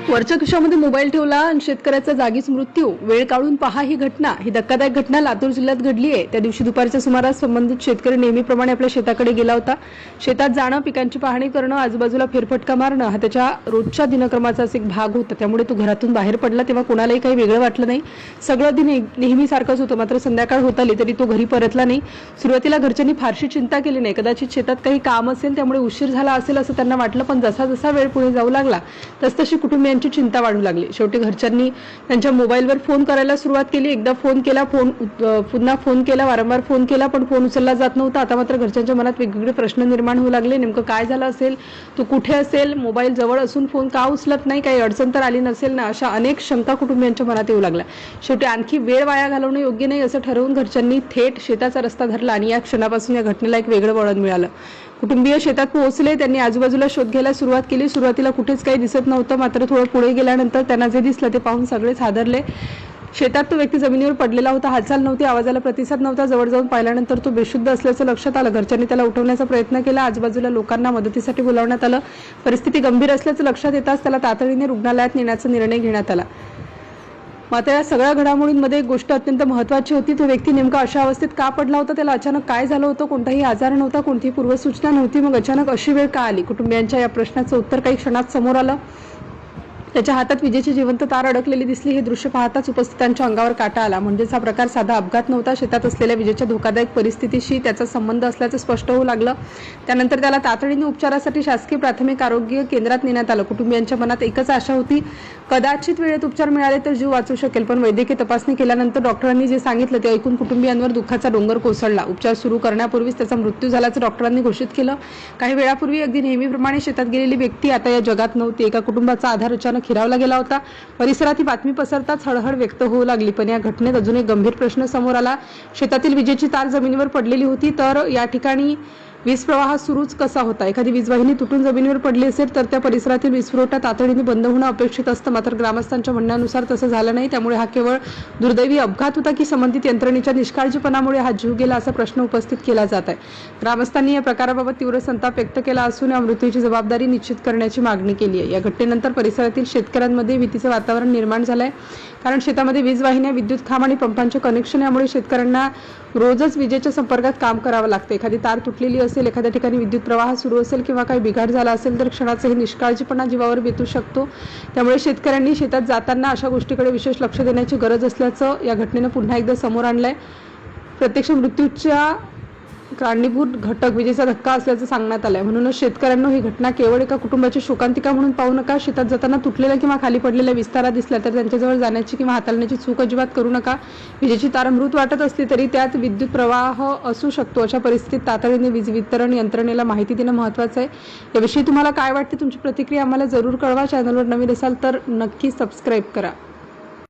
वरच्या खिशामध्ये मोबाईल ठेवला आणि शेतकऱ्याचा जागीच मृत्यू. वेळ काढून पहा ही घटना. ही धक्कादायक घटना लातूर जिल्ह्यात घडली आहे. त्या दिवशी दुपारच्या सुमारास संबंधित शेतकरी नेहमीप्रमाणे आपल्या शेताकडे गेला होता. शेतात जाणं, पिकांची पाहणी करणं, आजूबाजूला फेरफटका मारणं हा त्याच्या रोजच्या दिनक्रमाचाच एक भाग होता. त्यामुळे तो घरातून बाहेर पडला तेव्हा कोणालाही काही वेगळं वाटलं नाही. सगळं दिन नेहमीसारखंच होतं. मात्र संध्याकाळ होत आली तरी तो घरी परतला नाही. सुरुवातीला घरच्यांनी फारशी चिंता केली नाही. कदाचित शेतात काही काम असेल त्यामुळे उशीर झाला असेल असं त्यांना वाटलं. पण जसा जसा वेळ पुढे जाऊ लागला तसतशी कुटुंबियांची चिंता वाढू लागली. शेवटी घरच्यांनी त्यांच्या मोबाईलवर फोन करायला सुरुवात केली. एकदा फोन केला, पुन्हा फोन केला, वारंवार फोन केला, पण फोन उचलला जात नव्हता. आता मात्र घरच्यांच्या मनात वेगवेगळे प्रश्न निर्माण होऊ लागले. नेमकं काय झालं असेल, तो कुठे असेल, मोबाईल जवळ असून फोन का उचलत नाही, काही अडचण तर आली नसेल ना, अशा अनेक शंका कुटुंबियांच्या मनात येऊ लागल्या. शेवटी आणखी वेळ वाया घालवणं योग्य नाही असं ठरवून घरच्यांनी थेट शेताचा रस्ता धरला आणि या क्षणापासून या घटनेला एक वेगळं वळण मिळालं. कुटुंबीय शेतात पोहोचले. त्यांनी आजूबाजूला शोध घ्यायला सुरुवात केली. सुरुवातीला कुठेच काही दिसत नव्हतं. मात्र थोडं पुढे गेल्यानंतर त्यांना जे दिसलं ते पाहून सगळेच हादरले. शेतात तो व्यक्ती जमिनीवर पडलेला होता. हालचाल नव्हती, आवाजाला प्रतिसाद नव्हता. जवळ जाऊन पाहिल्यानंतर तो बेशुद्ध असल्याचं लक्षात आलं. घरच्यांनी त्याला उठवण्याचा प्रयत्न केला. आजूबाजूला लोकांना मदतीसाठी बोलावण्यात आलं. परिस्थिती गंभीर असल्याचं लक्षात येताच त्याला तातडीने रुग्णालयात नेण्याचा निर्णय घेण्यात आला. मात्र या सगळ्या घडामोडींमध्ये एक गोष्ट अत्यंत महत्त्वाची होती. तो व्यक्ती नेमका अशा अवस्थेत का पडला होता, त्याला अचानक काय झालं होतं, कोणताही आजार नव्हता, कोणतीही पूर्वसूचना नव्हती, मग अचानक अशी वेळ का आली. कुटुंबियांच्या या प्रश्नाचं उत्तर काही क्षणात समोर आलं. त्याच्या हातात विजेची जिवंत तार अडकलेली दिसली. हे दृश्य पाहताच उपस्थितांच्या अंगावर काटा आला. म्हणजेच हा प्रकार साधा अपघात नव्हता. शेतात असलेल्या विजेच्या धोकादायक परिस्थितीशी त्याचा संबंध असल्याचं स्पष्ट होऊ लागलं. त्यानंतर त्याला तातडीने उपचारासाठी शासकीय प्राथमिक आरोग्य केंद्रात नेण्यात आलं. कुटुंबियांच्या मनात एकच आशा होती, कदाचित वेळेत उपचार मिळाले तर जीव वाचू शकेल. पण वैद्यकीय तपासणी केल्यानंतर डॉक्टरांनी जे सांगितलं ते ऐकून कुटुंबियांवर दुःखाचा डोंगर कोसळला. उपचार सुरू करण्यापूर्वीच त्याचा मृत्यू झाल्याचं डॉक्टरांनी घोषित केलं. काही वेळापूर्वी अगदी नेहमीप्रमाणे शेतात गेलेली व्यक्ती आता या जगात नव्हती. एका कुटुंबाचा आधार अचानक हिरावला गेला होता. परिसरात ही बातमी पसरताच हळहळ व्यक्त होऊ लागली. पण या घटनेत अजून एक गंभीर प्रश्न समोर आला. शेतातील विजेची तार जमिनीवर पडलेली होती, तर या ठिकाणी वीज प्रवाह सुरूच कसा होता. एखादी वीजवाहिनी तुटून जमिनीवर पडली असेल तर त्या परिसरातील वीज पुरवठा तातडीने बंद होणं अपेक्षित असतं. मात्र ग्रामस्थांच्या म्हणण्यानुसार तसं झालं नाही. त्यामुळे हा केवळ दुर्दैवी अपघात होता की संबंधित यंत्रणेच्या निष्काळजीपणामुळे हा जीव गेला, असा प्रश्न उपस्थित केला जात आहे. ग्रामस्थांनी या प्रकाराबाबत तीव्र संताप व्यक्त केला असून या मृत्यूची जबाबदारी निश्चित करण्याची मागणी केली आहे. या घटनेनंतर परिसरातील शेतकऱ्यांमध्ये भीतीचं वातावरण निर्माण झालंय. कारण शेतामध्ये वीज वाहिन्या, विद्युत खांब आणि पंपांचे कनेक्शन यामुळे शेतकऱ्यांना रोजच विजेच्या संपर्कात काम करावं लागतं. एखादी तार तुटलेली असेल, एखाद्या ठिकाणी विद्युत प्रवाह सुरू असेल किंवा काही बिघाड झाला असेल तर क्षणाचाही निष्काळजीपणा जीवावर बेतू शकतो. त्यामुळे शेतकऱ्यांनी शेतात जाताना अशा गोष्टीकडे विशेष लक्ष देण्याची गरज असल्याचं या घटनेनं पुन्हा एकदा समोर आणलंय. प्रत्यक्ष मृत्यूच्या कारणीभूत घटक विजेचा धक्का असल्याचं सांगण्यात आलंय. म्हणूनच शेतकऱ्यांना ही घटना केवळ एका कुटुंबाची शोकांतिका म्हणून पाहू नका. शेतात जाताना तुटलेल्या किंवा खाली पडलेल्या विस्तारा दिसल्या तर त्यांच्याजवळ जाण्याची किंवा हाताळण्याची चूक अजिबात करू नका. विजेची तार मृत वाटत असली तरी त्यात विद्युत प्रवाह असू शकतो. अशा परिस्थितीत तातडीने वीज वितरण यंत्रणेला माहिती देणं महत्त्वाचं आहे. याविषयी तुम्हाला काय वाटते, तुमची प्रतिक्रिया आम्हाला जरूर कळवा. चॅनलवर नवीन असाल तर नक्की सबस्क्राईब करा.